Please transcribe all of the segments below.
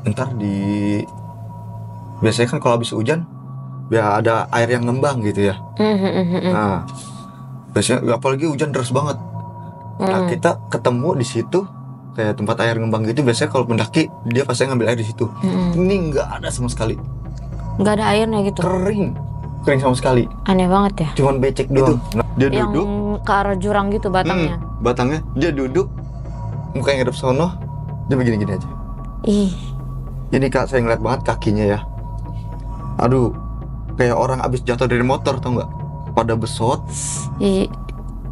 ntar biasanya kan kalau habis hujan ya ada air yang ngembang gitu ya. Nah biasanya apalagi hujan deras banget. Nah kita ketemu di situ kayak tempat air ngembang gitu. Biasanya kalau pendaki dia pasti ngambil air di situ. Ini nggak ada sama sekali. Nggak ada airnya gitu. Kering sama sekali. Aneh banget ya. Cuman becek doang. Nah, dia Yang duduk ke arah jurang gitu batangnya. batangnya dia duduk, mukanya ngadep sono, dia begini-gini aja. Ih, Ini Kak, saya ngeliat banget kakinya ya. Aduh, kayak orang abis jatuh dari motor, tau nggak? Pada besot, ih,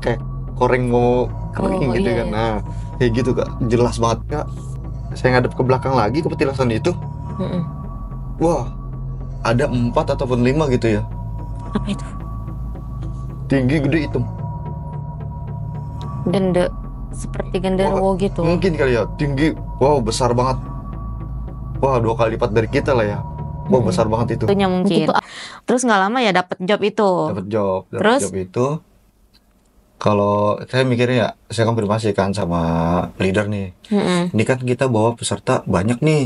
kayak koreng mau kering gitu iya, kan. iya. Nah, kayak gitu Kak, jelas banget Kak. Saya ngadep ke belakang lagi ke petilasan itu. Wah, ada 4 ataupun 5 gitu ya. Apa itu? Tinggi, gede, hitam. Seperti genderuwo gitu. Mungkin kali ya, tinggi. Wow, besar banget. Wah, 2 kali lipat dari kita lah ya. Wah, besar banget itu. Itunya mungkin. Terus nggak lama ya dapet job itu. Dapat job Terus? job itu. Kalau saya mikirnya ya, saya konfirmasi kan sama leader nih. Ini kan kita bawa peserta banyak nih.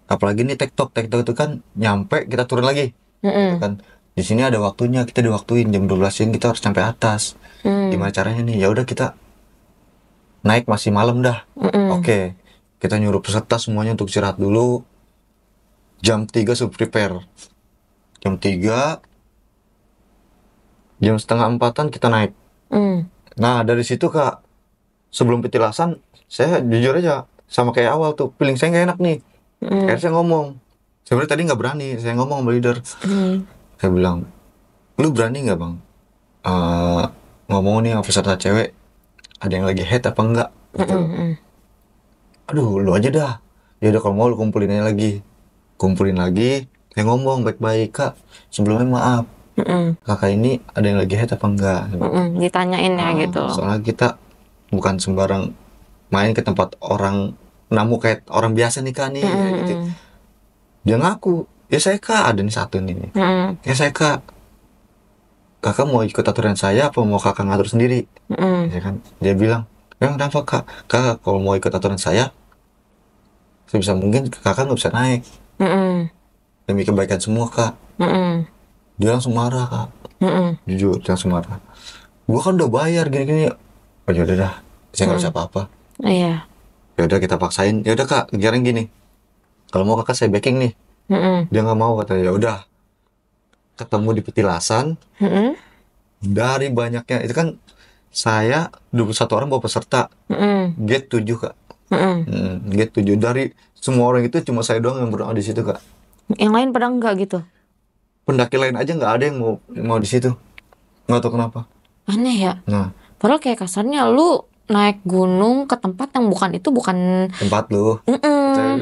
Apalagi nih tektok itu kan nyampe kita turun lagi. Gitu kan. Di sini ada waktunya, kita diwaktuin jam 12 siang kita harus sampai atas. Gimana caranya nih? Ya udah kita naik masih malam dah. Oke. Kita nyuruh peserta semuanya untuk istirahat dulu. Jam 3 suruh prepare. Jam 3 jam setengah 4-an kita naik. Nah dari situ Kak, sebelum petilasan saya jujur aja sama kayak awal tuh, feeling saya nggak enak nih. Akhirnya saya ngomong, sebenarnya tadi nggak berani, saya ngomong sama leader. Saya bilang, lu berani nggak bang ngomong nih sama peserta cewek, ada yang lagi head apa enggak gitu. Aduh lu aja dah, ya udah kalau mau lu kumpulin lagi. Saya ngomong baik-baik, Kak, sebelumnya maaf, kakak ini ada yang lagi head apa enggak. Ditanyain ya gitu. Soalnya kita bukan sembarang main ke tempat orang namu kayak orang biasa nih Kak nih. Gitu. Dia ngaku, ya saya Kak, ada nih satu nih. Ya saya Kak, kakak mau ikut aturan saya apa mau kakak ngatur sendiri? Ya kan? Dia bilang, ya kenapa Kak? Kakak kalau mau ikut aturan saya sebisa mungkin kakak nggak bisa naik. Demi kebaikan semua Kak. Dia langsung marah Kak. Jujur dia langsung marah. Gua kan udah bayar gini-gini. Oh yaudah dah, saya nggak bisa apa-apa. Iya. Ya udah kita paksain. Ya udah Kak, sekarang gini. Kalau mau kakak saya backing nih. Dia nggak mau katanya. Ya udah. Ketemu di petilasan. Dari banyaknya itu kan saya 21 orang bawa peserta. Gate 7 Kak. Gate 7 dari semua orang itu cuma saya doang yang berdoa di situ Kak. Yang lain pada enggak gitu. Pendaki lain aja nggak ada yang mau di situ. Nggak tahu kenapa. Aneh ya. Nah, padahal kayak kasarnya lu naik gunung ke tempat yang bukan tempat lu.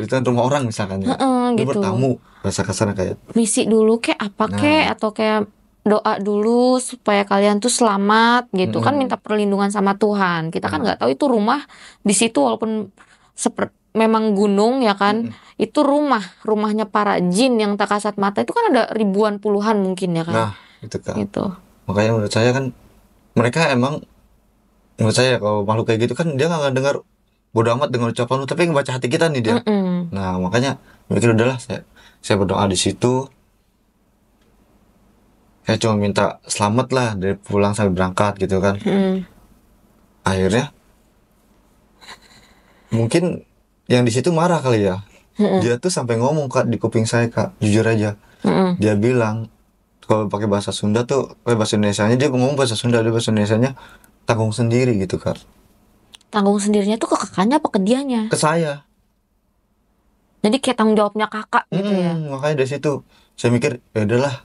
Itu kan rumah orang misalkan ya. Lu gitu. bertamu, bahasa kasarnya kayak Misi dulu kayak apa kayak atau kayak doa dulu supaya kalian tuh selamat gitu kan, minta perlindungan sama Tuhan. Kita kan nggak tahu itu rumah di situ walaupun memang gunung ya kan, itu rumahnya para jin yang tak kasat mata itu kan ada ribuan puluhan mungkin ya kan. Nah itu Kak. Gitu. Makanya menurut saya kan mereka emang, menurut saya kalau makhluk kayak gitu kan dia nggak dengar, bodo amat dengan ucapan lu, tapi ngebaca hati kita nih dia. Nah makanya mikir udahlah saya berdoa di situ. Saya cuma minta selamat lah dari pulang sampai berangkat gitu kan. Akhirnya mungkin yang di situ marah kali ya. Dia tuh sampai ngomong Kak di kuping saya Kak, jujur aja. Dia bilang kalau pakai bahasa Sunda tuh, bahasa Indonesianya dia ngomong bahasa Sunda, dia bahasa Indonesianya tanggung sendiri gitu Kak. Tanggung sendirinya tuh ke kakaknya apa ke dianya? Ke saya. Jadi kayak tanggung jawabnya kakak gitu ya. Makanya dari situ saya mikir ya udahlah,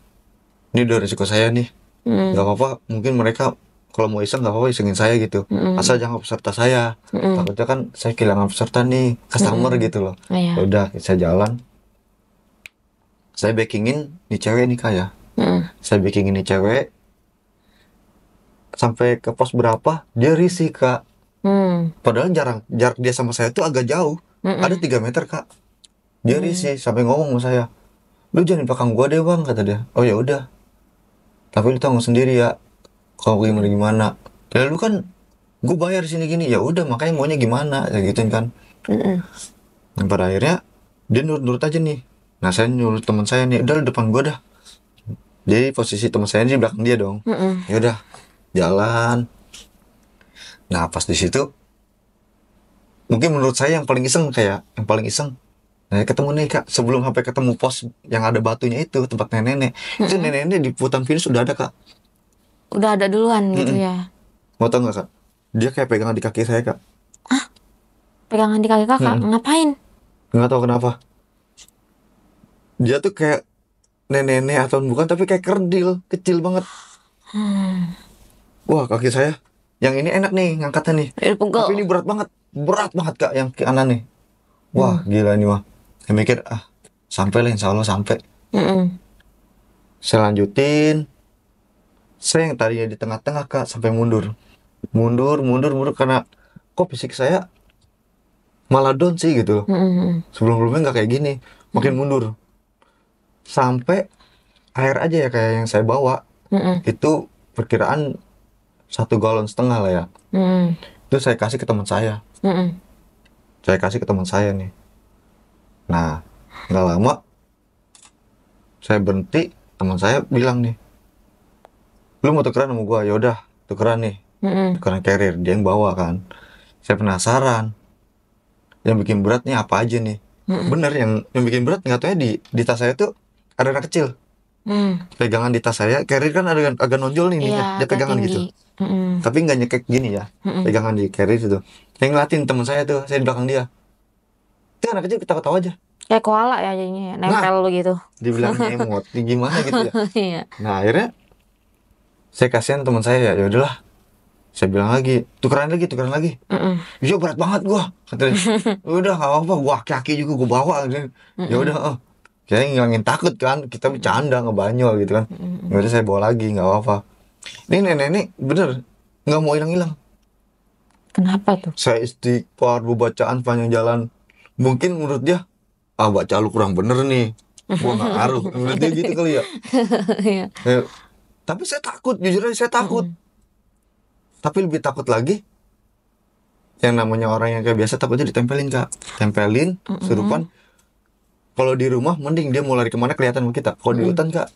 ini udah resiko saya nih. Gak apa-apa, mungkin mereka kalau mau iseng gak apa-apa isengin saya gitu. Asal jangan peserta saya. Takutnya kan saya kehilangan peserta nih, customer gitu loh. Ya udah saya jalan. Saya backingin nih cewek nih Kak ya. Saya backingin nih cewek. Sampai ke pos berapa dia risih Kak. Padahal jarak dia sama saya tuh agak jauh. Ada 3 meter Kak. Dia risih sampai ngomong sama saya, lu jangan di belakang gua deh bang, kata dia. Oh ya udah, tapi lu tanggung sendiri ya kalau gimana. Ya lu kan gue bayar sini gini, ya udah makanya maunya gimana ya gitu kan. Dan pada akhirnya Dia nurut aja nih. Nah saya nyuruh teman saya nih, udah depan gua dah. Jadi posisi teman saya di belakang dia dong. Ya udah jalan. Nah pas di situ mungkin menurut saya yang paling iseng nah ketemu nih kak, sebelum sampai ketemu pos yang ada batunya itu tempat nenek-nenek, itu nenek-nenek di hutan pinus sudah ada kak. Udah ada duluan gitu ya. Mau tau nggak kak, dia kayak pegangan di kaki saya kak. Pegangan di kaki kakak, ngapain? Nggak tahu kenapa, dia tuh kayak nenek-nenek atau bukan, tapi kayak kerdil kecil banget. Wah kaki saya yang ini enak nih ngangkatnya nih, tapi ini berat banget kak yang kanan nih. Wah gila nih mah. Saya mikir sampai lah, insya Allah sampai. Saya lanjutin. Saya yang tadinya di tengah-tengah kak sampai mundur karena kok fisik saya malah down sih gitu. Sebelum-sebelumnya nggak kayak gini, makin mundur. Sampai air aja ya kayak yang saya bawa, itu perkiraan 1,5 galon lah ya. Itu saya kasih ke teman saya. Saya kasih ke teman saya nih. Nah nggak lama saya berhenti, teman saya bilang nih, lu mau tukeran sama gua? Ya udah tukeran nih, tukeran carrier, dia yang bawa kan. Saya penasaran yang bikin beratnya apa aja nih. Bener yang bikin berat nggak tahu ya, di tas saya tuh ada anak kecil. Pegangan di tas saya, carrier kan ada agak nonjol nih, dia pegangan gitu. Tapi nggak nyekek gini ya, pegangan di carrier itu. Yang ngeliatin teman saya tuh, saya di belakang dia. Itu anak kecil ketawa-ketawa aja. Kayak koala ya jadinya, nempel gitu. Dibilangnya emot, gimana gitu ya. Iya. Nah akhirnya saya kasihan teman saya, ya udahlah. Saya bilang lagi, tukeran lagi. Iya berat banget gua, katanya. Udah nggak apa-apa, gua kaki juga gua bawa. Ya udah, saya ngilangin takut kan, kita bercanda ngebanyol gitu kan. Ya udah saya bawa lagi, nggak apa-apa. Ini nenek bener nggak mau hilang-hilang. Kenapa tuh? Saya istighfar, bacaan sepanjang jalan. Mungkin menurut dia, baca lu kurang bener nih, gua nggak ngaruh. Menurut dia gitu kali ya. Tapi saya takut, jujur aja saya takut. Tapi lebih takut lagi, yang namanya orang yang kayak biasa takutnya ditempelin kak. Tempelin, serupan. Kalau di rumah mending dia mau lari kemana kelihatan sama kita. Kalau di hutan kak.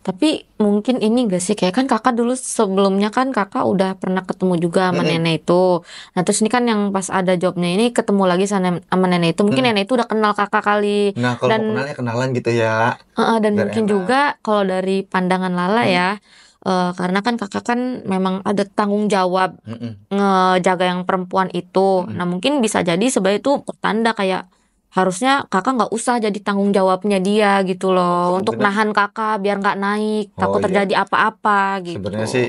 Tapi mungkin ini gak sih, kayak kan kakak dulu sebelumnya kan kakak udah pernah ketemu juga sama nenek itu. Nah terus ini kan yang pas ada jobnya ini ketemu lagi sama nenek itu. Mungkin nenek itu udah kenal kakak kali. Nah kalau mau kenalnya kenalan gitu ya. Dan mungkin juga kalau dari pandangan Lala ya, karena kan kakak kan memang ada tanggung jawab ngejaga yang perempuan itu. Nah mungkin bisa jadi sebagai itu pertanda kayak harusnya kakak nggak usah jadi tanggung jawabnya dia gitu loh, untuk nahan kakak biar nggak naik, takut terjadi apa-apa gitu. Sebenarnya sih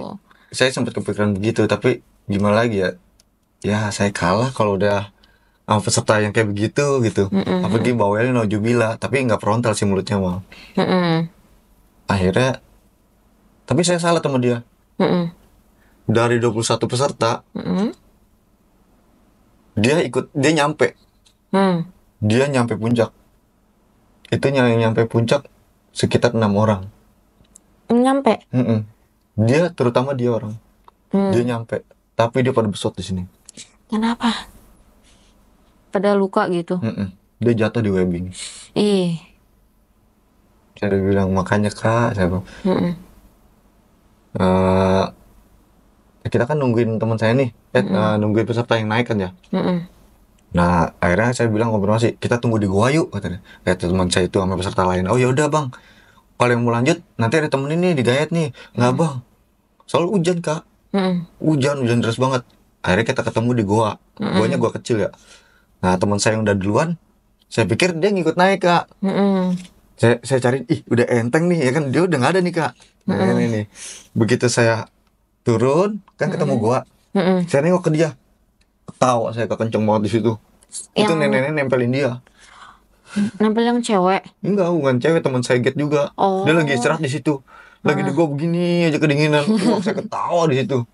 saya sempat kepikiran begitu, tapi gimana lagi ya? Ya saya kalah kalau udah sama peserta yang kayak begitu gitu. Apalagi bawelnya naujubillah, tapi nggak frontal sih mulutnya mal. Akhirnya, tapi saya salah sama dia. Dari 21 peserta, dia nyampe. Dia nyampe puncak. Itu yang nyampe puncak sekitar 6 orang. Nyampe? Dia terutama dia orang. Dia nyampe, tapi dia pada besot di sini. Kenapa? Pada luka gitu? Dia jatuh di webbing. Saya bilang makanya kak, saya bilang, kita kan nungguin teman saya nih, nungguin peserta yang naik kan ya. Nah akhirnya saya bilang konfirmasi, kita tunggu di gua yuk katanya. Teman saya itu sama peserta lain, oh ya udah bang, kalau yang mau lanjut nanti ada temen ini di Gayat nih. Nggak bang, soalnya hujan kak. Hujan deras banget. Akhirnya kita ketemu di gua. Guanya gua kecil ya. Nah teman saya yang udah duluan, saya pikir dia ngikut naik kak. Saya cari, udah enteng nih ya kan, dia udah nggak ada nih kak. Ini begitu saya turun kan ketemu gua. Saya nengok ke dia, ketawa saya kekenceng banget di situ. Itu nenek-nenek nempelin dia. Nempel yang cewek? Enggak, bukan cewek, teman saya get juga. Dia lagi istirahat di situ. Lagi di gua begini aja kedinginan. Wah, saya ketawa di situ.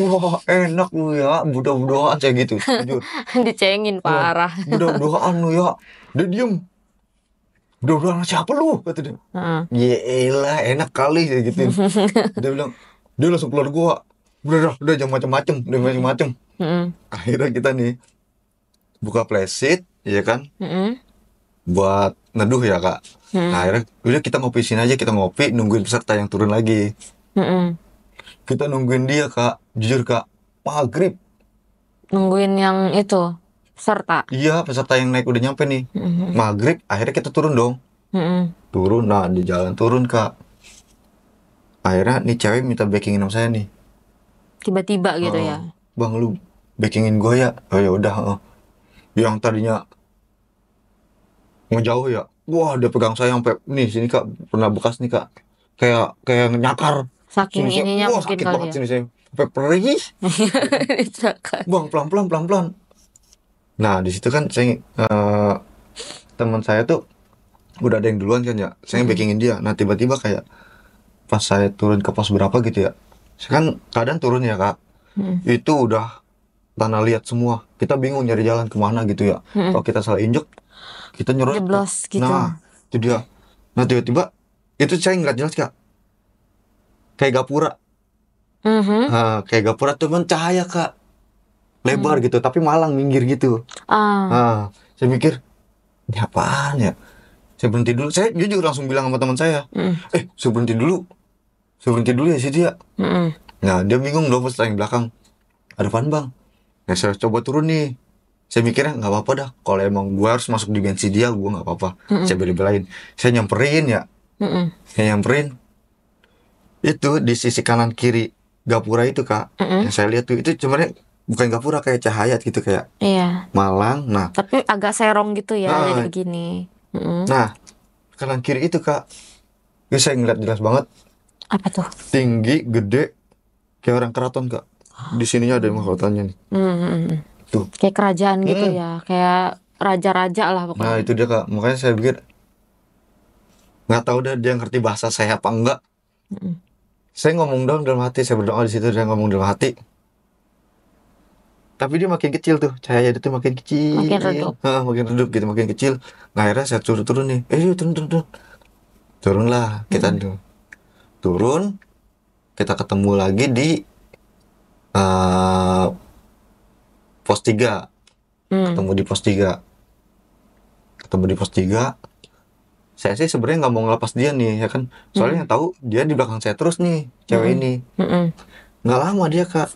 Wah, enak lu ya, budak-budakan saya gitu, jujur. Dicengin parah. Budak-budakan lu ya. Dia diem. Budak-budakan siapa lu? Kata dia. Yelah, enak kali saya gituin. Dia bilang, dia langsung keluar gua. Udah jangan macem-macem. Akhirnya kita nih buka flashsheet, ya kan? buat neduh ya kak. Mm-mm. Nah akhirnya udah kita ngopi sini aja, kita ngopi nungguin peserta yang turun lagi. Mm-mm. Kita nungguin dia kak, jujur kak, maghrib. Nungguin yang itu peserta. Iya peserta yang naik udah nyampe nih. Mm-mm. Maghrib akhirnya kita turun dong. Mm-mm. Turun, nah di jalan turun kak. Akhirnya nih cewek minta backingin sama saya nih. Tiba-tiba gitu Heeh. ya. Bang lu backingin gue ya? Oh ya udah. Heeh. Yang tadinya ngejauh ya, wah dia pegang saya sampai nih sini kak, pernah bekas nih kak, kayak nyakar. Saking Sini saya, ininya wah mungkin sakit kali banget ya. sini saya, sampai perih. Dicakat. Bang pelan pelan. Nah di situ kan saya teman saya tuh udah ada yang duluan kan ya, saya Mm-mm. backingin dia. Nah tiba-tiba kayak pas saya turun ke pos berapa gitu ya, saya kan keadaan turun ya kak, Mm-mm. itu udah tanah liat semua, kita bingung nyari jalan kemana gitu ya. Mm-mm. Kalau kita salah injek kita nyerot. Jeblos gitu. Nah itu dia. Nah tiba-tiba itu saya ngeliat jelas kak, kayak gapura. Mhm. Kayak gapura tuh kan cahaya kak, lebar Mm. gitu tapi malang minggir gitu. Ah. Saya mikir ini apaan ya, saya berhenti dulu, saya jujur langsung bilang sama teman saya, Mm. saya berhenti dulu ya sih dia. Mm-mm. Nah dia bingung dong pas yang belakang, ada apaan bang. Nah saya coba turun nih, saya mikirnya nggak apa-apa dah, kalau emang gua harus masuk dimensi dia gua nggak apa-apa. Mm-mm. Saya bela-belain, saya nyamperin ya, Mm-mm. saya nyamperin itu di sisi kanan kiri gapura itu kak. Mm-mm. Yang saya lihat tuh itu sebenarnya bukan gapura, kayak cahaya gitu, kayak Iya. malang. Nah Tapi agak serong gitu ya, jadi ah, begini. Mm-mm. nah kanan kiri itu kak, itu saya ngeliat jelas banget, Apa tuh? tinggi gede kayak orang keraton kak. Di sininya ada mahkotanya nih Mm-mm. tuh. Kayak kerajaan gitu Hmm. ya, kayak raja-raja lah Nah pokoknya. itu dia kak, makanya saya pikir nggak tahu dah dia ngerti bahasa saya apa enggak. Mm-mm. Saya ngomong dong dalam hati, saya berdoa di situ, dia ngomong dalam hati. Tapi dia makin kecil tuh, cahaya itu makin kecil. Makin redup. Makin redup gitu, makin kecil. Nah akhirnya saya turun nih, yuk turun. Turunlah kita Mm-mm. tuh. Turun, kita ketemu lagi di eh, pos 3. Mm. Ketemu di pos 3. Saya sih sebenarnya nggak mau ngelepas dia nih ya kan, soalnya yang tahu dia di belakang saya terus nih cewek Mm-mm. ini. Mm-mm. Nggak lama dia kak,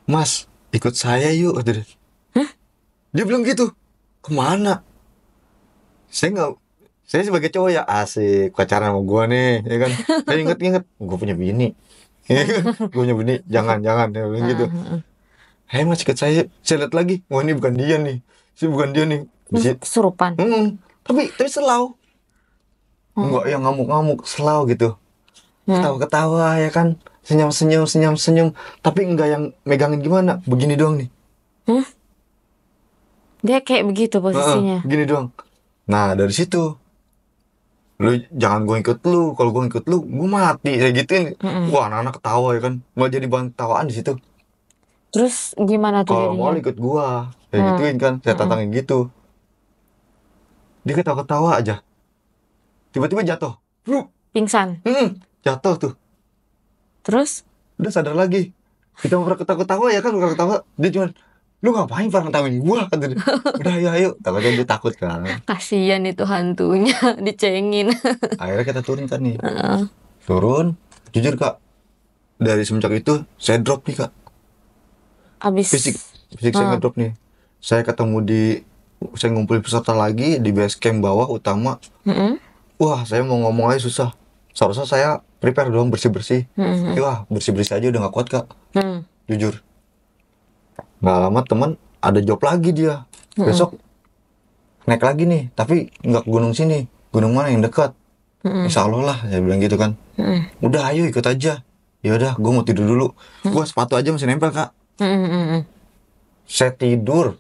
mas ikut saya yuk kata dia. Dia bilang gitu. Kemana? Saya sebagai cowok ya asik pacaran sama gua nih ya kan. Saya inget gua punya bini. Ya kan? Gua punya bini, jangan dia bilang gitu. Ah, Hei mas ikut saya lihat lagi, wah ini bukan dia nih, bukan dia nih. Kesurupan. Tapi selau, enggak yang ngamuk selau gitu, ketawa ya kan, senyum, tapi enggak yang megangin gimana, begini doang nih. Dia kayak begitu posisinya. Gini doang. Nah dari situ, lu jangan gue ikut lu, kalau gue ikut lu gue mati, saya gituin. Wah anak-anak ketawa ya kan, malah jadi bahan tawaan di situ. Terus gimana tuh Kalau mau jadinya? ikut gua, saya gituin kan, saya tantangin gitu. Dia ketawa-ketawa aja, tiba-tiba jatuh. Pingsan. Jatuh tuh, Terus udah sadar lagi. Kita mau ketawa ya kan, ketawa. Dia cuman, lu ngapain Far ngetawain gua, kata dia. Udah ayo. Takutnya dia takut kan. kasihan itu hantunya dicengin. Akhirnya kita turun kan nih. Turun, jujur kak, dari semenjak itu saya drop nih kak. Abis Fisik saya ngedrop nih. Saya saya ngumpulin peserta lagi di base camp bawah utama. Mm-mm. Wah saya mau ngomong aja susah. Seharusnya saya prepare dong, bersih-bersih. Wah bersih-bersih aja udah gak kuat kak, jujur. Gak lama teman ada job lagi dia. Besok naik lagi nih, tapi nggak ke gunung sini, gunung mana yang dekat. Insya Allah lah, saya bilang gitu kan. Udah ayo ikut aja. Ya udah, gue mau tidur dulu. Gue sepatu aja masih nempel kak. Saya tidur,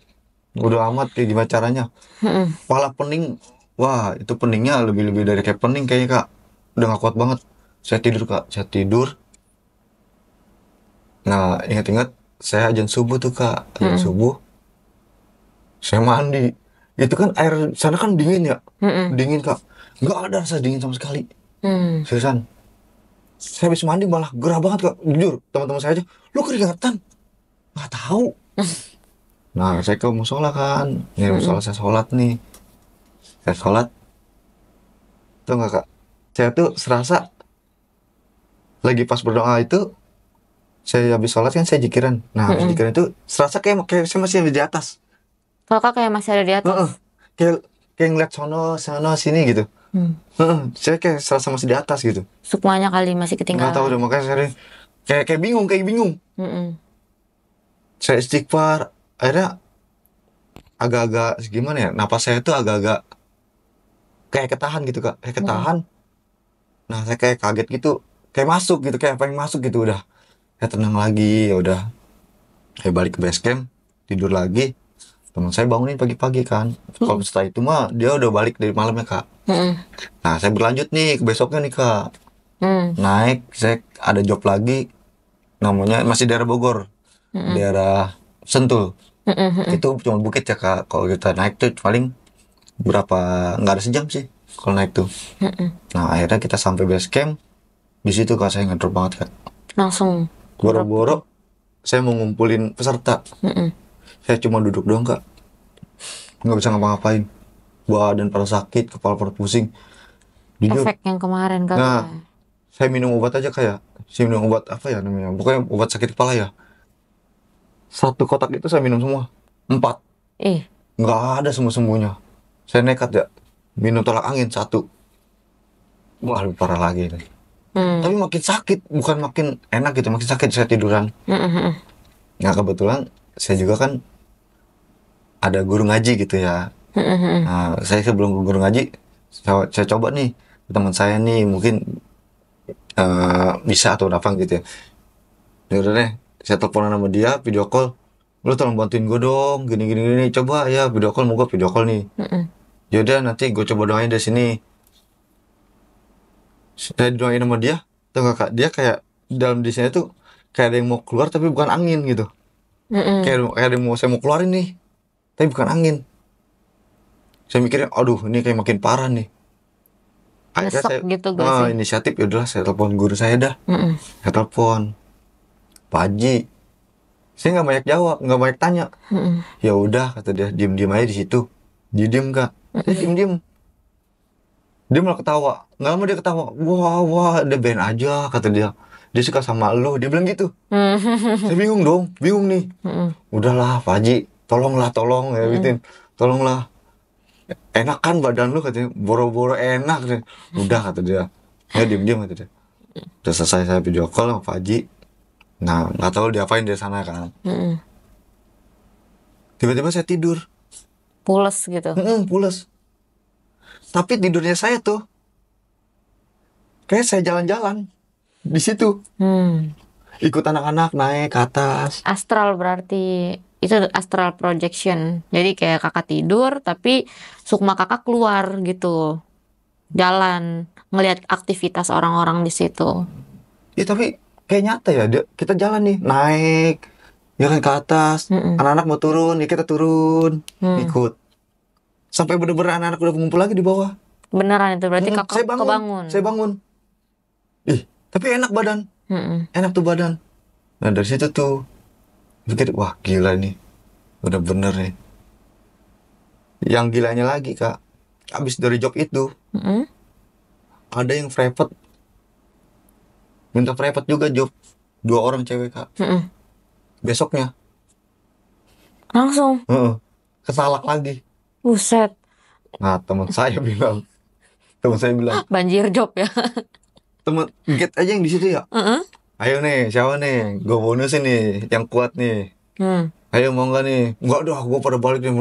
udah amat kayak gimana caranya. Kepala pening, wah itu peningnya lebih dari kayak pening kayaknya kak. Udah gak kuat banget. Saya tidur kak, saya tidur. Nah ingat-ingat saya azan subuh tuh kak, azan subuh. Saya mandi, itu kan air sana kan dingin ya, dingin kak. Nggak ada rasa dingin sama sekali. Seriusan. Saya habis mandi malah gerah banget kak, jujur. Teman-teman saya aja, lu keringetan? Nggak tahu. Nah saya ke musola kan, ya musola saya sholat nih, saya sholat tuh nggak kak, saya tuh serasa lagi pas berdoa itu, saya habis sholat kan saya jikiran, nah habis jikiran itu serasa kayak saya masih di atas. Kakak kayak masih ada di atas. Heeh. kayak kayak ngeliat sono sono sini gitu. Saya kayak serasa masih di atas gitu. Sukmanya kali masih Nggak tahu deh, ketinggalan. makanya saya kayak bingung. Mm-mm. Saya istighfar, akhirnya agak-agak gimana ya, napas saya tuh agak-agak kayak ketahan gitu kak, kayak ketahan. Nah saya kayak kaget gitu, kayak masuk gitu, kayak pengen masuk gitu, udah ya tenang lagi, ya udah saya balik ke base camp, tidur lagi. Teman saya bangunin pagi-pagi kan, kalau setelah itu mah dia udah balik dari malamnya kak. Mm-mm. Nah saya berlanjut nih ke besoknya nih kak, Mm. naik saya ada job lagi, namanya masih daerah Bogor, daerah Sentul. Mm-mm. Itu cuma bukit ya kak, kalau kita naik tuh paling berapa, nggak ada sejam sih kalau naik tuh. Nah akhirnya kita sampai base camp, di situ kak saya ngedrop banget kak. Langsung. Boro-boro saya mau ngumpulin peserta, saya cuma duduk doang kak, nggak bisa ngapa-ngapain, badan pada sakit, kepala pada pusing, jujur. Efek yang kemarin kali Nah ya. saya minum obat aja kayak, saya minum obat apa ya namanya, pokoknya obat sakit kepala ya, satu kotak itu saya minum semua 4, Ih. nggak ada sembuh-sembuhnya. Saya nekat ya minum tolak angin 1, wah lebih parah lagi nih. Tapi makin sakit, bukan makin enak gitu, makin sakit, saya tiduran. Nah kebetulan saya juga kan ada guru ngaji gitu ya. Nah saya sebelum ke guru ngaji, saya coba nih teman saya nih mungkin bisa atau apa gitu ya. Yaudah deh, saya teleponan sama dia, video call, lu tolong bantuin gue dong, gini, coba ya video call, mau gue video call nih. Yaudah nanti gue coba doain dari sini. Saya doain sama dia, tuh nggak kak, dia kayak dalam di sini tuh kayak ada yang mau keluar tapi bukan angin gitu. Kayak ada yang saya mau keluarin nih, tapi bukan angin. Saya mikirnya, aduh ini kayak makin parah nih. Akhirnya Nyesek saya gitu gak sih? inisiatif, yaudahlah saya telepon guru saya dah. Saya telepon, Pak Haji. Saya nggak banyak jawab, nggak banyak tanya. Ya udah kata dia, diem aja di situ. Dia diem kak, saya diem. Dia malah ketawa, nggak lama dia ketawa, wah dia ben aja kata dia. Dia suka sama lo, dia bilang gitu. Saya bingung nih. Udahlah Pak Haji, tolong ya gituin, tolonglah. Enak kan badan lu katanya, boro-boro enak deh. Udah kata dia, ya diem kata dia. Udah selesai saya video call sama Pak Haji. Nah nggak tahu diapain dari sana kan. Tiba-tiba saya tidur. Pules gitu. Pules. Tapi tidurnya saya tuh kayak saya jalan-jalan di situ. Ikut anak-anak naik ke atas. Astral berarti itu astral projection. Jadi kayak kakak tidur tapi sukma kakak keluar gitu. Jalan ngelihat aktivitas orang-orang di situ. Ya tapi kayak nyata ya, kita jalan nih, naik ya kan ke atas. Anak-anak mau turun, ya kita turun, ikut. Sampai bener-bener anak-anak udah ngumpul lagi di bawah. Beneran itu berarti kakak kebangun. Saya bangun. Ih, tapi enak badan. Enak tuh badan. Nah dari situ tuh pikir, wah gila nih, udah bener nih. Yang gilanya lagi kak, abis dari job itu ada yang private, minta private juga job, 2 orang cewek kak. Besoknya langsung kesalak lagi. buset. Nah teman saya bilang Banjir job ya. temen get aja yang di situ ya. Ayo nih, siapa nih, gue bonusin nih yang kuat nih. Ayo mau nggak nih? Nggak dah, gue pada balik nih.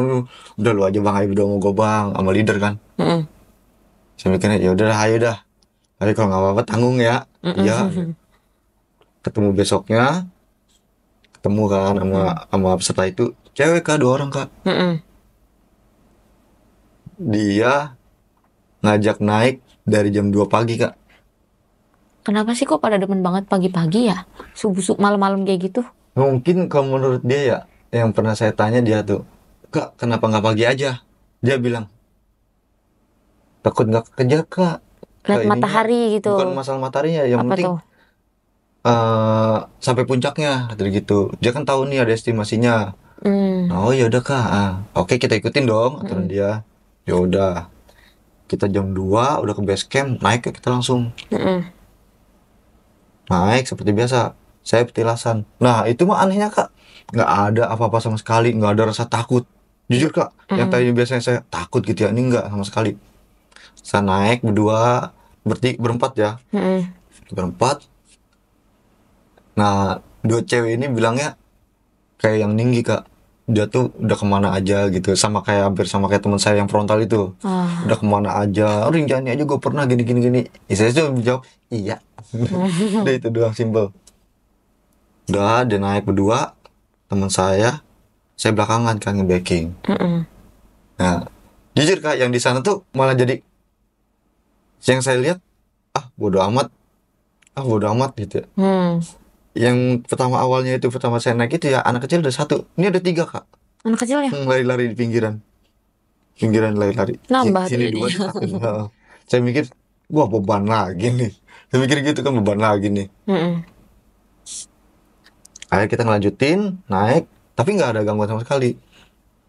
Udah lu aja bang, ayo udah mau gue bang, sama leader kan. Saya mikirnya ya udah, ayo dah. Tapi kalau nggak apa-apa tanggung ya. Iya. Ketemu besoknya, ketemu kan sama peserta itu, cewek kak, 2 orang kak. Dia ngajak naik dari jam 2 pagi kak. Kenapa sih kok pada demen banget pagi-pagi ya? Subuh-subuh malam-malam kayak gitu? Mungkin kalau menurut dia ya, yang pernah saya tanya dia tuh, kak kenapa nggak pagi aja? Dia bilang, takut nggak kerja kak. Lihat matahari gitu. Bukan masalah mataharinya, yang apa penting tuh? sampai puncaknya, gitu. Dia kan tahu nih ada estimasinya. Oh ya udah kak, oke kita ikutin dong aturan dia. Ya udah, kita jam 2 udah ke base camp, naik kita langsung naik seperti biasa. Saya petilasan. Nah itu mah anehnya kak, nggak ada apa-apa sama sekali, nggak ada rasa takut. Jujur kak, yang tadi biasanya saya takut gitu ya, ini nggak sama sekali. Saya naik berdua, berempat ya, berempat. Nah, dua cewek ini bilangnya kayak yang tinggi kak. Dia tuh udah kemana aja gitu, sama kayak hampir sama kayak teman saya yang frontal itu. Udah kemana aja, rinjani aja gue pernah gini gini gini. Saya cuma jawab iya. Udah itu doang, simple. Udah dia naik berdua, teman saya belakangan kan nge-backing. Nah, jujur kak, yang di sana tuh malah jadi yang saya lihat bodo amat gitu ya. Yang pertama awalnya itu pertama saya naik itu ya anak kecil ada 1, ini ada 3 kak. Anak kecil ya? Lari-lari di pinggiran lari-lari. Nambah Sini tuh 2 jadinya. saya mikir wah beban lagi nih. Saya mikir gitu kan, beban lagi nih. Akhirnya kita ngelanjutin naik, tapi nggak ada gangguan sama sekali.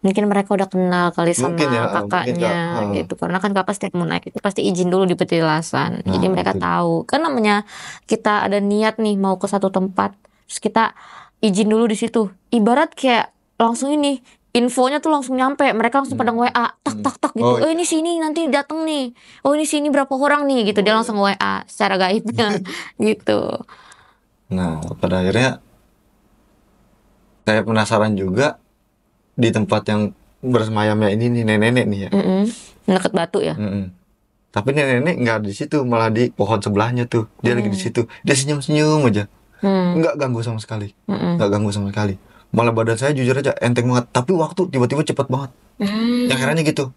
Mungkin mereka udah kenal kali Mungkin sama ya, kakaknya gitu. Karena kan kakak setiap mau naik itu pasti izin dulu di petilasan. Jadi mereka itu. tahu. Kan namanya kita ada niat nih mau ke satu tempat, terus kita izin dulu di situ. Ibarat kayak langsung ini infonya tuh langsung nyampe. Mereka langsung pada WA tak gitu. Oh ini sini nanti datang nih. Oh ini sini berapa orang nih gitu. Dia langsung WA secara gaibnya gitu. Nah pada akhirnya saya penasaran juga di tempat yang bersemayamnya ini nih nenek-nenek nih ya. Deket batu ya. Tapi nenek-nenek nggak di situ, malah di pohon sebelahnya tuh. Dia lagi di situ. Dia senyum-senyum aja. Nggak ganggu sama sekali. Nggak ganggu sama sekali. Malah badan saya jujur aja enteng banget. Tapi waktu tiba-tiba cepet banget. Yang herannya gitu.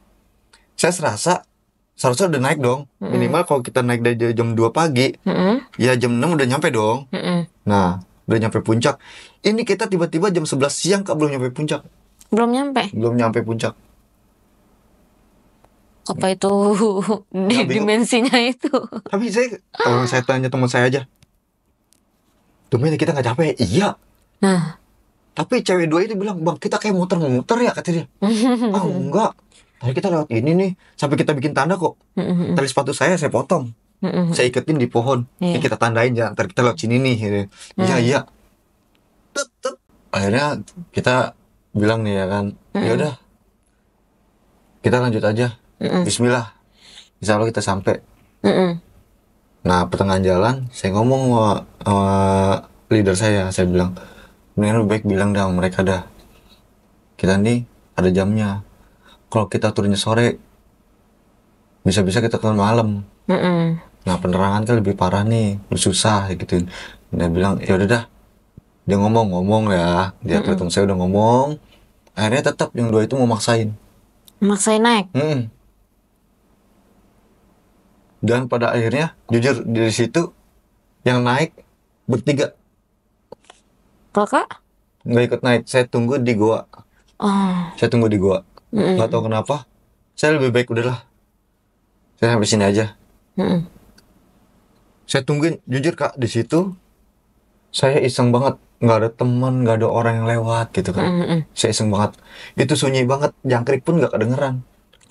Saya seharusnya udah naik dong. Minimal kalau kita naik dari jam 2 pagi, ya jam 6 udah nyampe dong. Nah, udah nyampe puncak. Ini kita tiba-tiba jam 11 siang kak belum nyampe puncak. Belum nyampe puncak. Apa itu dimensinya itu? Tapi kalau saya tanya teman saya aja, tumben kita nggak capek. Iya. Nah, tapi cewek 2 itu bilang, bang kita kayak muter-muter ya kata dia. Enggak. Tadi kita lewat ini nih, sampai kita bikin tanda kok. Tali sepatu saya potong, saya iketin di pohon. Ini kita tandain ya, ntar kita lewat sini nih. Gitu. Iya. Akhirnya kita bilang nih ya kan, ya udah kita lanjut aja. Bismillah, insya Allah kita sampai. Nah pertengahan jalan saya ngomong sama leader saya bilang, mendingan lebih baik bilang dah mereka dah, kita nih ada jamnya. Kalau kita turunnya sore, bisa-bisa kita turun malam. Nah penerangan kan lebih parah nih, lebih susah gitu. Dia bilang ya udah dah. Dia ngomong ya, dia ketemu saya udah ngomong. Akhirnya tetap yang 2 itu mau maksain naik. Dan pada akhirnya jujur dari situ yang naik bertiga. Kakak? Nggak ikut naik, saya tunggu di goa. Saya tunggu di goa. Nggak tahu kenapa, saya lebih baik udahlah, saya sampai sini aja. Saya tungguin, jujur kak, di situ saya iseng banget, nggak ada teman, nggak ada orang yang lewat gitu kan. Saya iseng banget, itu sunyi banget, jangkrik pun nggak kedengeran.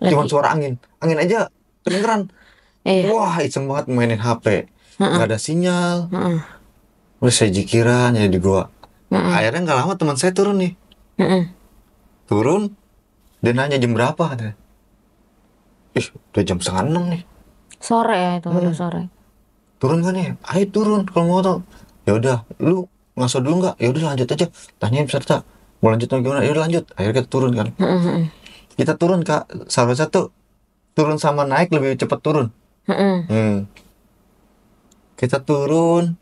Cuma suara angin aja kedengeran. Wah iseng banget mainin HP, nggak ada sinyal. Udah saya jikiran ya di gua. Akhirnya nggak lama teman saya turun nih. Turun, dia nanya jam berapa katanya. Udah jam 5:30 nih. Sore ya itu, udah sore. Turun kan nih, ayo turun kalau mau tau. Ya udah, lu ngaso dulu nggak? Ya udah lanjut aja. Tanyain peserta, mau lanjut atau gimana? Ya udah lanjut. Akhirnya kita turun kan. Kita turun kak, salah satu turun sama naik lebih cepat turun. Kita turun.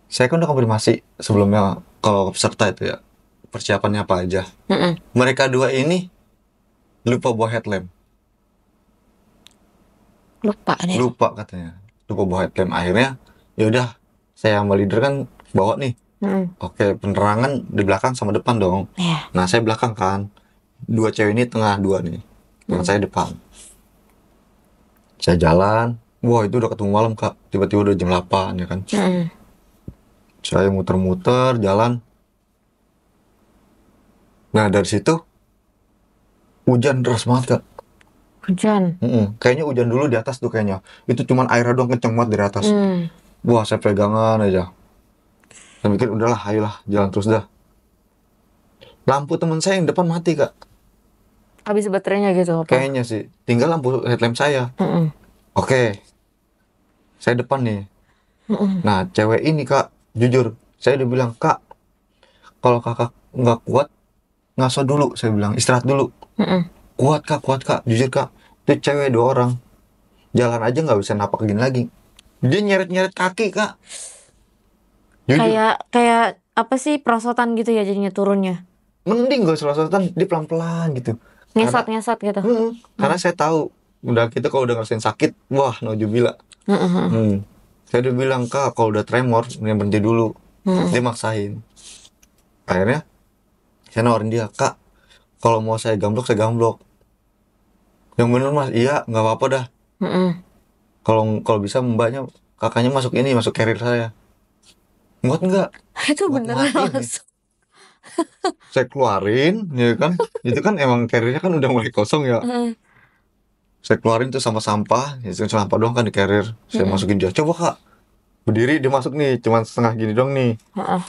Saya kan udah konfirmasi sebelumnya kalau peserta itu ya persiapannya apa aja. Mereka 2 ini lupa bawa headlamp. Lupa katanya. Lupa bawa headlamp. Akhirnya ya udah, saya sama leader kan bawa nih. Oke, penerangan di belakang sama depan dong. Nah saya belakang kan, 2 cewek ini tengah, 2 nih. Teman saya depan. Saya jalan, wah itu udah ketemu malam kak. Tiba-tiba udah jam 8 ya kan. Saya muter-muter jalan. Nah dari situ hujan deras banget Kak. Hujan. Kayaknya hujan dulu di atas tuh kayaknya. Itu cuman airnya doang kenceng banget dari atas. Wah saya pegangan aja. Saya mikir udahlah ayolah jalan terus dah. Lampu teman saya yang depan mati Kak. Habis baterainya gitu apa? Kayaknya sih. Tinggal lampu headlamp saya. Oke. Saya depan nih. Nah cewek ini Kak, jujur saya udah bilang, Kak, kalau kakak nggak kuat ngaso dulu, saya bilang istirahat dulu. Kuat Kak, jujur Kak, itu cewek 2 orang jalan aja nggak bisa napak gini lagi, dia nyeret kaki Kak, jujur. Kayak apa sih, perosotan gitu ya jadinya turunnya. Mending gak selesai, dia pelan-pelan gitu. Ngesot gitu. Karena saya tahu udah kita kalau udah ngerasain sakit, wah naujubillah. Saya udah bilang, Kak, kalau udah tremor yang berhenti dulu. Dia maksain. Akhirnya saya nawarin dia, Kak, kalau mau saya gamblok yang bener Mas. Iya nggak apa-apa dah. Kalau bisa mbaknya, kakaknya masuk carrier saya. Enggak Itu beneran masuk. Saya keluarin ya kan, itu kan emang carriernya kan udah mulai kosong ya. Saya keluarin tuh sama sampah, itu sampah doang kan di carrier. Saya masukin dia, coba Kak berdiri, dia masuk nih cuman setengah gini doang nih,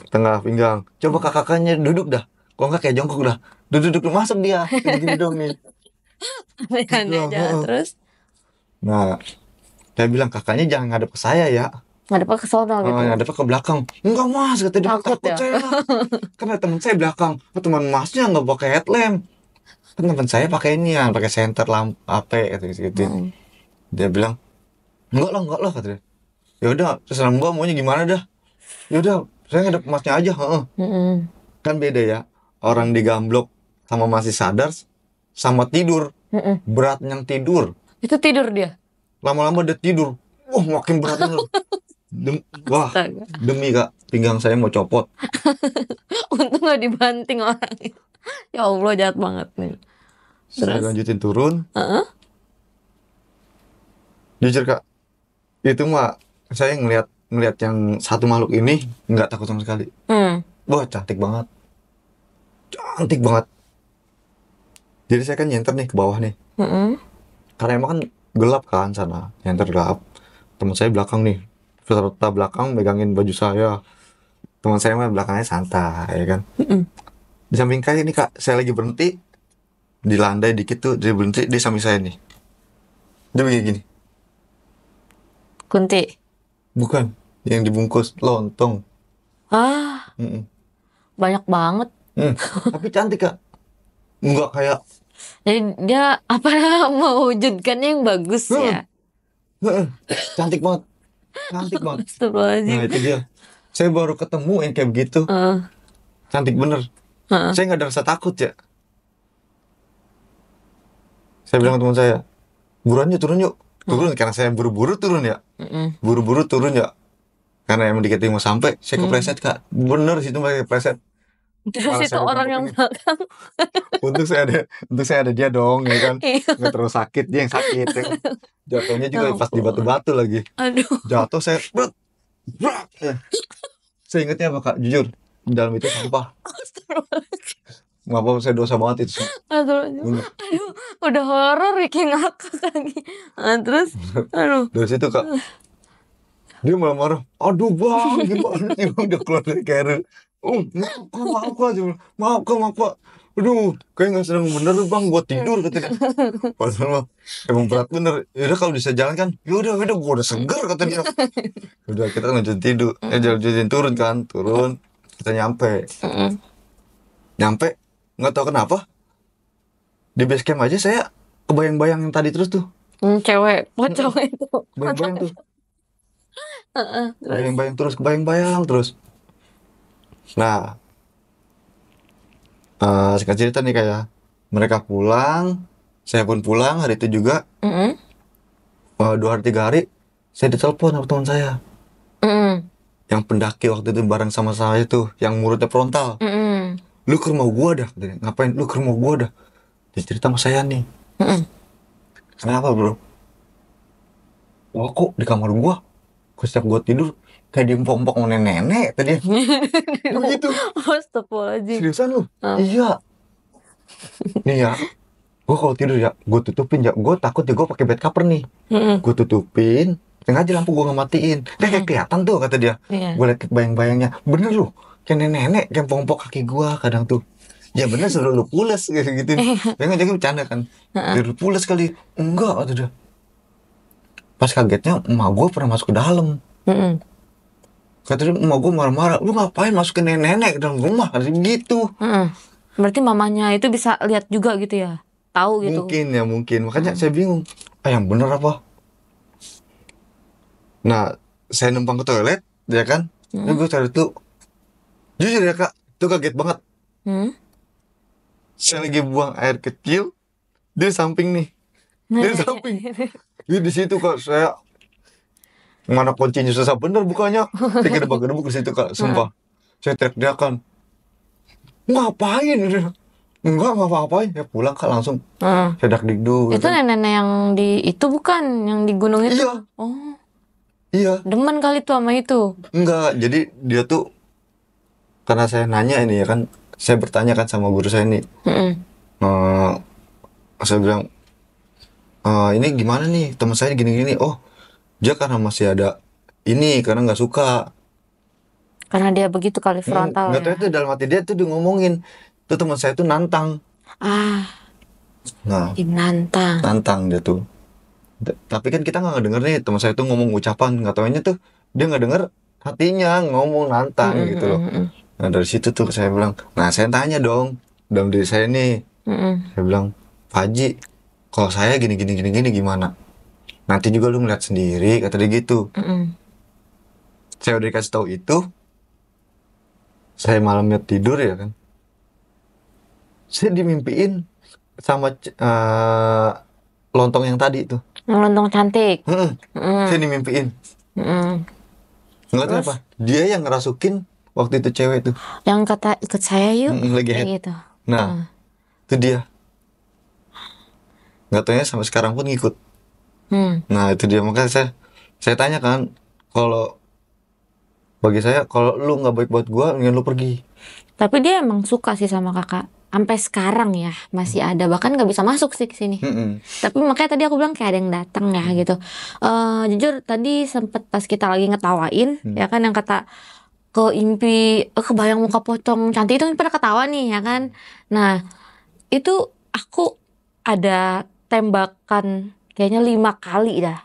tengah pinggang. Coba kakaknya duduk dah, kok nggak kayak jongkok dah, duduk masuk dia gini doang nih. Aneh aja. Terus nah saya bilang, kakaknya jangan ngadep ke saya ya, ngadep ke sono gitu. ngadep ke belakang. Enggak Mas, kata dia, takut ya? saya. Karena teman saya belakang, teman Masnya nggak pakai headlamp, kan teman saya pakai ini ya, pakai senter lampu AP gitu. Dia bilang enggak lah kata dia. Ya udah terserah mbak maunya gimana dah. Ya udah saya ngadep Masnya aja. Kan beda ya, orang digamblok sama masih sadar sama tidur. Beratnya tidur. Itu tidur dia. Lama-lama dia tidur. Wah makin berat bener. Wah demi Kak, pinggang saya mau copot. Untung gak dibanting orang. Ya Allah jahat banget nih. Saya lanjutin turun. Jujur Kak, itu mah saya ngelihat yang satu makhluk ini nggak takut sama sekali. Wah cantik banget. Jadi saya kan nyenter nih ke bawah nih. Karena emang kan gelap kan sana, nyenter gelap. Teman saya belakang nih, serta belakang megangin baju saya. Teman saya mah belakangnya santai ya kan. Di samping kayak ini Kak, saya lagi berhenti di landai dikit tuh, dia berhenti di samping saya nih. Dia begini. Kunti. Bukan, yang dibungkus lontong. Banyak banget. Tapi cantik Kak. Enggak kayak. Jadi dia apa mewujudkannya yang bagus ya. Cantik banget. Astagfirullahaladzim. Nah itu dia. Saya baru ketemu yang kayak begitu. Cantik bener. Saya nggak ada rasa takut ya. Saya bilang ke teman saya, buruan yuk turun yuk. Turun karena saya buru-buru turun ya. Karena emang dikit mau sampai, saya kepleset Kak. Bener situ saya kepleset. Terus itu orang yang belakang. Untung saya ada dia dong ya kan. Nggak terlalu sakit, dia yang sakit ya. Jatuhnya juga pas di batu-batu lagi. Aduh. Jatuh saya saya ingetnya apa Kak, jujur, di dalam itu sampah. Ngapa saya dosa banget itu. Aduh, udah horor bikin ngakak lagi. Terus dari situ Kak, dia malah marah, aduh bang gimana sih bang, udah keluar dari carrier. Maaf kak, aduh kayak nggak sedang bener tuh bang, buat tidur katanya. Padahal emang berat bener. Yaudah kalau bisa jalan kan, yaudah gua udah segar katanya. Udah kita lanjutin tidur, lanjutin turun kita nyampe nggak tahu kenapa di base camp aja saya kebayang-bayang yang tadi terus tuh. Cewek pocong itu. Bayang-bayang tuh. Kebayang-bayang terus. Nah, singkat cerita nih kayak mereka pulang, saya pun pulang hari itu juga. 2 hari 3 hari saya ditelepon sama teman saya. Yang pendaki waktu itu bareng sama saya tuh, yang muridnya frontal. Lu ke rumah gua dah, ngapain lu ke rumah gua dah? Dia cerita sama saya nih. Kenapa bro? Wah kok di kamar gua, setiap gua tidur kayak diempok-empok sama nenek tadi. Begitu. Astagfirullahaladzim. Seriusan lu? Iya. nih ya, gue kalau tidur ya gue tutupin ya, gue takut ya gue pakai bed cover nih, gue tutupin, sengaja lampu gue nggak matiin, kayak kelihatan tuh kata dia. Iya. Gue liat bayang-bayangnya, bener loh, kayak nenek-nenek, kayak pongpok kaki gue kadang tuh. Ya bener suruh lu pules kayak gitu. Jangan bercanda kan, biar lu pules kali. Enggak kata dia. Pas kagetnya emak gue pernah masuk ke dalam. Kata dia, emak gue marah-marah, lu ngapain masukin nenek-nenek ke dalam rumah, kata dia gitu. Berarti mamanya itu bisa lihat juga gitu ya, tahu gitu. Mungkin makanya saya bingung, yang bener apa. Nah saya numpang ke toilet ya kan, terus gue cari tuh, jujur ya kak, tuh kaget banget. Saya lagi buang air kecil, dia samping nih, dia samping, dia di situ kak. Saya mana kuncinya susah bener bukanya, saya gedebak-gedebuk ke situ kak, sumpah. Saya teriak-teriakan, ngapain? Enggak apa-apain, ya pulang kak langsung. Sedak digdu. Itu nenek yang di itu bukan yang di gunung itu? Iya. Oh. Iya. Demen kali tuh sama itu. Enggak, jadi dia tuh, karena saya nanya ini ya kan, saya bertanya kan sama guru saya nih. Saya bilang, ini gimana nih teman saya gini-gini. Oh, dia karena masih ada ini, karena nggak suka. Karena dia begitu kali frontal Nggak tahu ya. itu dalam hati dia tuh dia ngomongin, tuh teman saya tuh nantang. Nah, nantang dia tuh. Tapi kan kita nggak denger nih teman saya tuh ngomong ucapan, nggak taunya tuh dia nggak denger hatinya ngomong nantang gitu loh. Nah dari situ tuh saya bilang, nah saya tanya dong dalam diri saya nih. Saya bilang, Pak Haji, kalau saya gini gimana? Nanti juga lu ngeliat sendiri, kata dia gitu. Saya udah dikasih tahu itu, saya malamnya tidur ya kan, saya dimimpiin sama lontong yang tadi itu. Lontong cantik. Saya dimimpiin. Nggak tahu apa, dia yang ngerasukin waktu itu cewek tuh. Yang kata ikut saya yuk, lagi kayak head. gitu. Nah, itu dia. Nggak taunya sampai sekarang pun ngikut. Nah itu dia, makanya saya tanya kan, kalau bagi saya kalau lu nggak baik buat gua, ingin lu pergi. Tapi dia emang suka sih sama kakak. Sampai sekarang ya masih ada, bahkan nggak bisa masuk sih ke sini. Tapi makanya tadi aku bilang kayak ada yang datang ya gitu. Jujur tadi sempet pas kita lagi ngetawain ya kan, yang kata kebayang muka pocong cantik itu kan pada ketawa nih ya kan. Nah itu aku ada tembakan kayaknya 5 kali dah.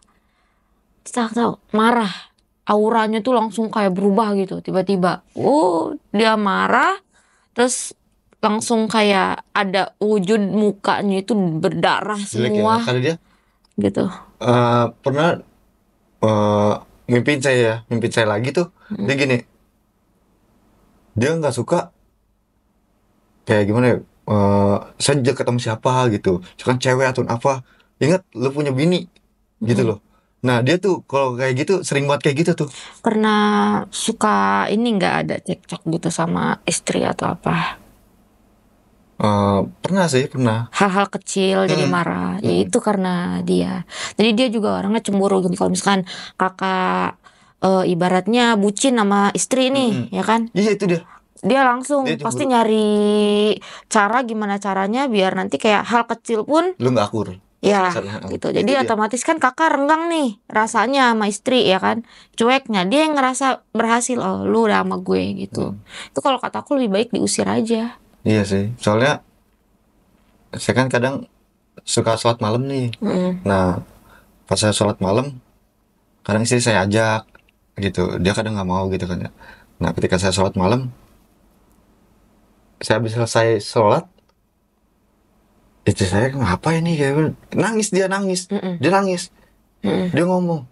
Tahu marah, auranya tuh langsung kayak berubah gitu tiba-tiba. Dia marah, terus langsung kayak ada wujud mukanya itu berdarah semua. Kali dia gitu. Pernah mimpin saya lagi tuh. Dia gini, dia nggak suka kayak gimana ya, saya ketemu siapa gitu, misalkan cewek atau apa, ingat lu punya bini gitu loh. Nah dia tuh kalau kayak gitu sering banget kayak gitu tuh. Pernah suka ini nggak ada cekcok gitu sama istri atau apa? Pernah sih, pernah. Hal-hal kecil jadi marah, ya itu karena dia. Jadi dia juga orangnya cemburu gitu. Kalau misalkan kakak ibaratnya bucin sama istri nih, ya kan? Iya itu dia. Dia langsung Dia pasti cemburu. nyari cara gimana caranya biar nanti kayak hal kecil pun Lu nggak akur. ya Misalnya, gitu. itu Jadi dia. otomatis kan kakak renggang nih rasanya sama istri ya kan. Cueknya dia yang ngerasa berhasil, oh lu udah sama gue gitu. Itu kalau kataku lebih baik diusir aja. Iya sih, soalnya saya kan kadang suka sholat malam nih. Nah pas saya sholat malam, kadang istri saya ajak gitu, dia kadang nggak mau gitu kan ya. Nah ketika saya sholat malam, saya habis selesai sholat, istri saya ngapa ini kayak nangis, dia nangis. Dia ngomong,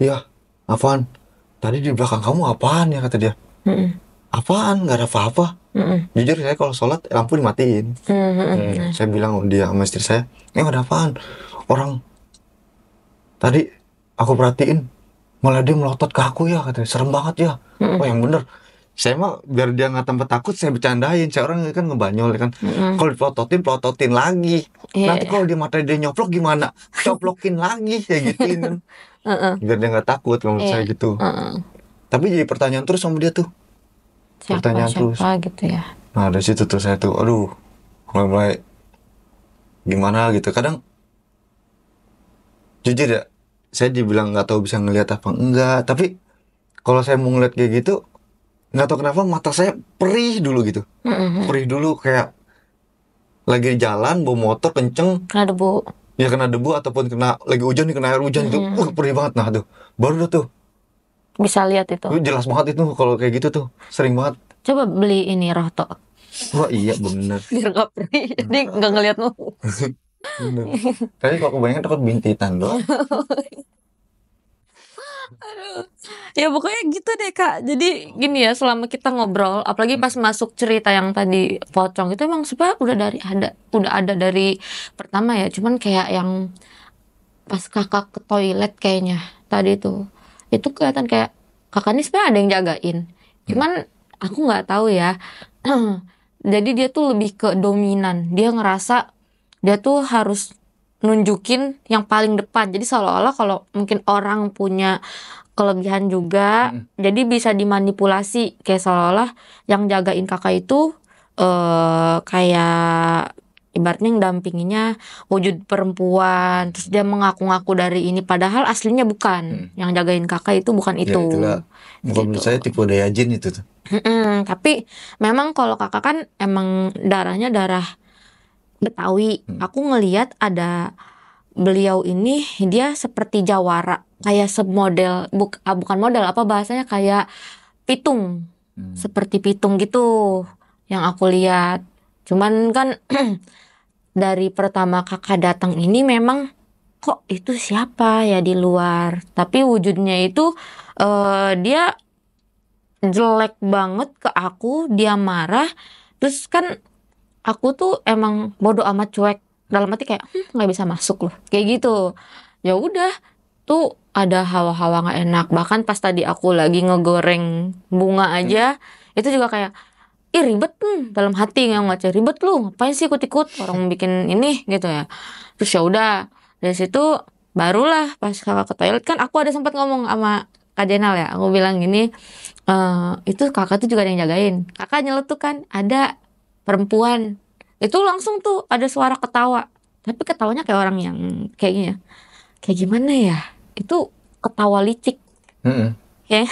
ya apaan, tadi di belakang kamu apaan ya, kata dia. Apaan, nggak ada apa-apa. Jujur saya kalau sholat lampu dimatiin. Saya bilang dia sama istri saya, ada apaan, orang tadi aku perhatiin malah dia melotot ke aku ya, katanya, serem banget ya. Oh yang bener. Saya mah biar dia nggak tambah takut, saya bercandain. Saya orang kan ngebanyol kan. Kalau dipelototin lagi. Nanti kalau di mata dia nyoplok gimana? Coplokin lagi, ya gituin kan. Biar dia nggak takut kalau saya gitu. Tapi jadi pertanyaan terus sama dia tuh. Siapa Pertanyaan terus gitu ya. Nah dari situ tuh saya tuh, aduh, mulai gimana gitu. Kadang jujur ya, saya dibilang nggak tahu bisa ngelihat apa enggak, tapi kalau saya mau ngeliat kayak gitu, nggak tahu kenapa mata saya perih dulu gitu, perih dulu kayak lagi jalan bawa motor kenceng, Kena debu. ya kena debu ataupun kena lagi hujan nih, kena air hujan itu, perih banget. Nah tuh, baru tuh, Bisa lihat itu. jelas banget itu kalau kayak gitu tuh, sering banget. Coba beli ini rohto. Wah iya bener. Biar gak perih. Jadi gak ngeliat lu. Bener. Tapi kalau kebanyakan takut bintitan doang. Ya pokoknya gitu deh Kak. Jadi gini ya, selama kita ngobrol, apalagi pas masuk cerita yang tadi pocong itu emang sebenarnya udah ada dari pertama ya. Cuman kayak yang pas kakak ke toilet kayaknya tadi tuh, itu kelihatan kayak kakak ini sebenarnya ada yang jagain. Cuman aku nggak tahu ya. Jadi dia tuh lebih ke dominan. Dia ngerasa dia tuh harus nunjukin yang paling depan. Jadi seolah-olah kalau mungkin orang punya kelebihan juga, jadi bisa dimanipulasi kayak seolah-olah yang jagain kakak itu kayak ibaratnya yang dampinginya wujud perempuan, terus dia mengaku-ngaku dari ini padahal aslinya bukan. Yang jagain kakak itu bukan Ya itu. itulah, menurut saya tipe daya jin itu tuh. Tapi memang kalau kakak kan emang darahnya darah Betawi. Aku ngelihat ada beliau ini dia seperti jawara, kayak semodel bukan model apa bahasanya, kayak pitung, seperti pitung gitu yang aku lihat. Cuman kan dari pertama kakak datang ini memang kok itu siapa ya di luar, tapi wujudnya itu dia jelek banget ke aku, dia marah, terus kan aku tuh emang bodo amat cuek, dalam hati kayak nggak bisa masuk loh kayak gitu. Ya udah, tuh ada hawa-hawa nggak enak. Bahkan pas tadi aku lagi ngegoreng bunga aja, itu juga kayak ih ribet, dalam hati nggak ribet lu ngapain sih ikut-ikut orang bikin ini gitu ya. Terus ya udah, dari situ barulah pas kakak ke toilet kan aku ada sempat ngomong sama Kak Jenal ya, aku bilang gini, itu kakak tuh juga ada yang jagain. Kakak nyeletuk kan, ada perempuan. Itu langsung tuh ada suara ketawa. Tapi ketawanya kayak orang yang kayaknya kayak gimana ya? Itu ketawa licik. Kayak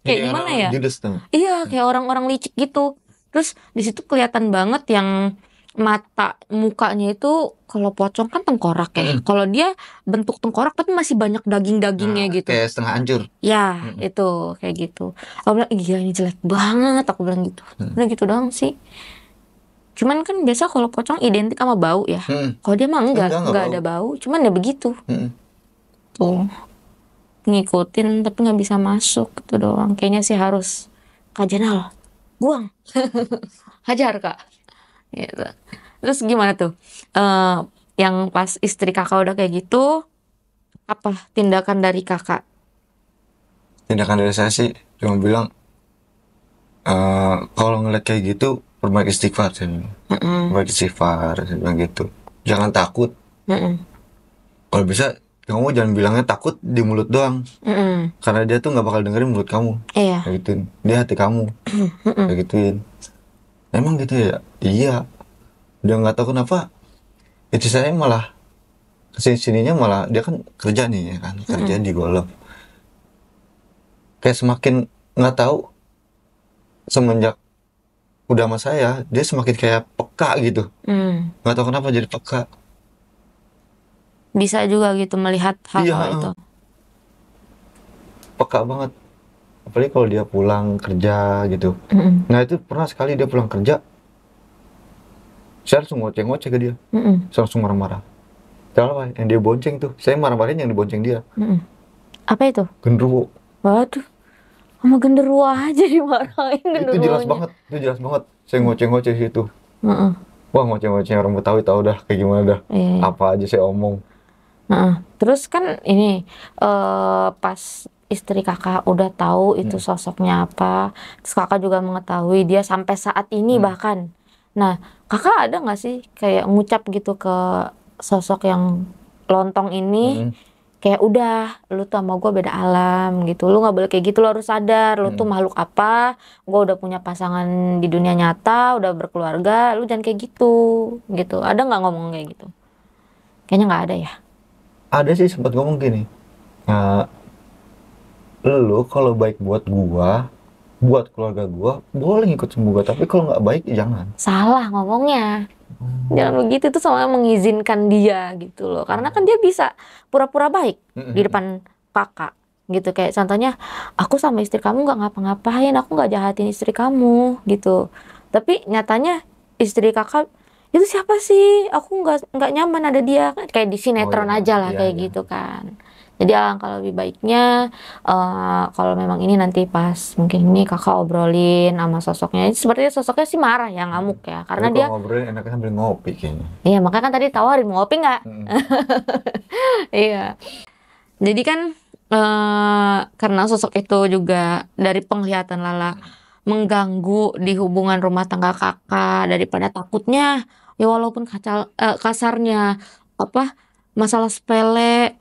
kayak gimana ya? Judes tuh. Iya, kayak orang-orang licik gitu. Terus di situ kelihatan banget yang mata mukanya itu, kalau pocong kan tengkorak ya. Kalau dia bentuk tengkorak tapi masih banyak daging-dagingnya gitu. Kayak setengah hancur. Ya, itu kayak gitu. Aku bilang, iya ini jelek banget. Aku bilang gitu. Udah gitu doang sih. Cuman kan biasa kalau pocong identik sama bau ya. Kalau dia mah enggak ada bau. Cuman ya begitu. Tuh. Ngikutin tapi nggak bisa masuk. Itu doang. Kayaknya sih harus Kak Jenal, buang. Hajar Kak. Gitu. Terus gimana tuh? Yang pas istri kakak udah kayak gitu, apa tindakan dari kakak? Tindakan dari saya sih cuma bilang, kalau ngeliat kayak gitu perbaiki istighfar, saya bilang. Perbaiki istighfar, saya bilang gitu. Jangan takut. Kalau bisa kamu jangan bilangnya takut di mulut doang, karena dia tuh nggak bakal dengerin mulut kamu. Iya. Kayak gituin, dia hati kamu. Kayak gituin. Emang gitu ya? Iya. Dia nggak tahu kenapa. Itu saya malah kesini-sininya malah dia kan kerja nih ya kan, kerja di golf. Kayak semakin nggak tahu, semenjak udah sama saya dia semakin kayak peka gitu. Nggak tahu kenapa jadi peka. Bisa juga gitu melihat hal-hal itu. Peka banget. Apalagi kalau dia pulang kerja gitu. Nah itu pernah sekali dia pulang kerja, saya langsung ngoceh-ngoceh ke dia. Saya langsung marah-marah. Kenapa? Yang dia bonceng tuh. Saya marah-marahin yang dibonceng dia. Apa itu? Genderuwo. Waduh. Sama genderuwo aja dimarahin genderuwonya. Itu jelas banget. Saya ngoceh-ngoceh situ. Wah ngoceh-ngoceh orang Betawi tahu dah kayak gimana dah. Apa aja saya omong. Terus kan ini pas istri kakak udah tahu itu sosoknya apa, terus kakak juga mengetahui dia sampai saat ini bahkan. Nah, kakak ada nggak sih kayak ngucap gitu ke sosok yang lontong ini, kayak udah lu tuh sama gue beda alam gitu, lu nggak boleh kayak gitu, lu harus sadar lu tuh makhluk apa, gue udah punya pasangan di dunia nyata, udah berkeluarga, lu jangan kayak gitu. Ada nggak ngomong kayak gitu? Kayaknya nggak ada ya. Ada sih sempat ngomong gini, lu kalau baik buat gua, buat keluarga gua, boleh ngikut sama gua, tapi kalau nggak baik jangan. Salah ngomongnya. Jangan begitu, tuh sama mengizinkan dia gitu loh, karena kan dia bisa pura-pura baik di depan kakak gitu. Kayak contohnya, aku sama istri kamu nggak ngapa-ngapain, aku nggak jahatin istri kamu gitu, tapi nyatanya istri kakak itu siapa sih, aku nggak nyaman ada dia, kayak di sinetron iya, aja lah iya, kayak iya. gitu kan. Jadi alangkah lebih baiknya kalau memang ini nanti pas mungkin ini kakak obrolin sama sosoknya. Sepertinya sosoknya sih marah ya, ngamuk ya, karena Tapi dia kalau ngobrolin enaknya sambil ngopi kayaknya. iya, makanya kan tadi tawarin mau ngopi nggak? Iya. Jadi kan karena sosok itu juga dari penglihatan Lala mengganggu di hubungan rumah tangga kakak, daripada takutnya ya walaupun kasarnya apa masalah sepele,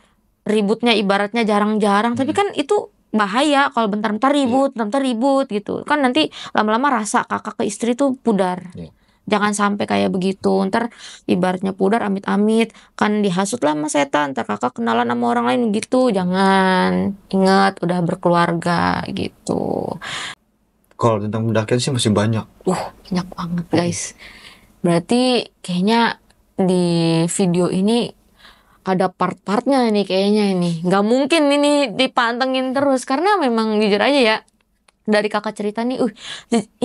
ributnya ibaratnya jarang-jarang, tapi kan itu bahaya kalau bentar-bentar ribut gitu. Kan nanti lama-lama rasa kakak ke istri tuh pudar. Iya. Jangan sampai kayak begitu. Ntar ibaratnya pudar amit-amit, kan dihasut lah sama setan, ntar kakak kenalan sama orang lain gitu. Jangan. Ingat udah berkeluarga gitu. Kalau tentang pendakian sih masih banyak. Banyak banget guys. Berarti kayaknya di video ini ada part-partnya nih kayaknya ini. Nggak mungkin ini dipantengin terus, karena memang jujur aja ya, dari kakak cerita nih,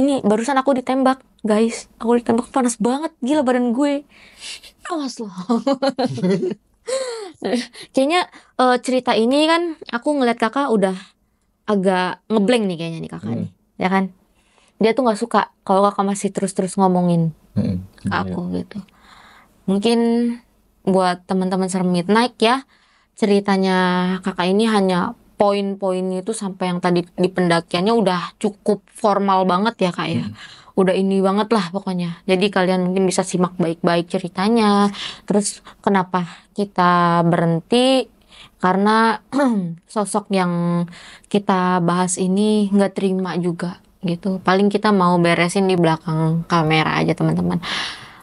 ini barusan aku ditembak guys, aku ditembak panas banget, gila badan gue, awas loh. Kayaknya cerita ini kan aku ngeliat kakak udah agak ngeblank nih kayaknya nih kakak nih, ya kan? Dia tuh nggak suka kalau kakak masih terus-terus ngomongin ke aku gitu. Mungkin buat teman-teman Serem Midnight ya, ceritanya kakak ini hanya poin-poinnya itu sampai yang tadi di pendakiannya udah cukup formal banget ya kak ya. Udah ini banget lah pokoknya. Jadi kalian mungkin bisa simak baik-baik ceritanya. Terus kenapa kita berhenti? Karena sosok yang kita bahas ini nggak terima juga gitu. Paling kita mau beresin di belakang kamera aja teman-teman.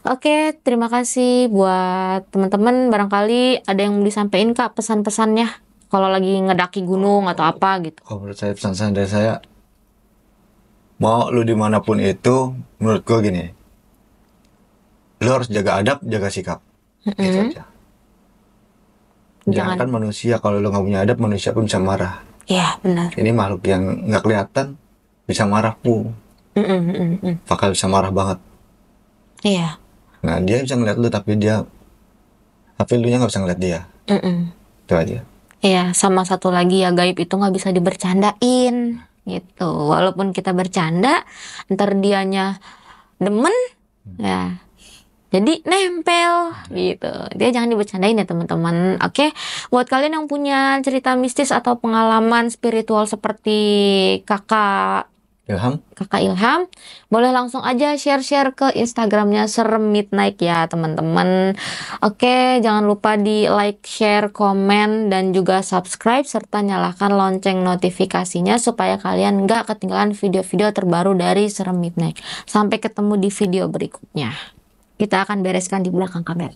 Oke, terima kasih buat teman-teman. Barangkali ada yang mau disampaikan kak pesan-pesannya kalau lagi ngedaki gunung atau apa gitu. Kalau menurut saya, pesan dari saya, mau lu dimanapun itu, menurut gue gini, lu harus jaga adab, jaga sikap. Gitu aja. Jangan kan manusia, kalau lu nggak punya adab, manusia pun bisa marah. Iya benar. Ini makhluk yang nggak kelihatan bisa marah pun. Bakal bisa marah banget. Iya. Nah dia bisa ngeliat lu, tapi lu nya nggak bisa ngeliat dia. Itu aja. Iya, sama satu lagi ya, gaib itu nggak bisa dibercandain gitu. Walaupun kita bercanda, ntar dianya demen, ya jadi nempel gitu. Dia jangan dibercandain ya teman-teman. Oke, buat kalian yang punya cerita mistis atau pengalaman spiritual seperti kakak Ilham, boleh langsung aja share-share ke Instagramnya Serem Midnight ya teman-teman. Oke, jangan lupa di like, share, komen, dan juga subscribe, serta nyalakan lonceng notifikasinya supaya kalian nggak ketinggalan video-video terbaru dari Serem Midnight. Sampai ketemu di video berikutnya. Kita akan bereskan di belakang kamera.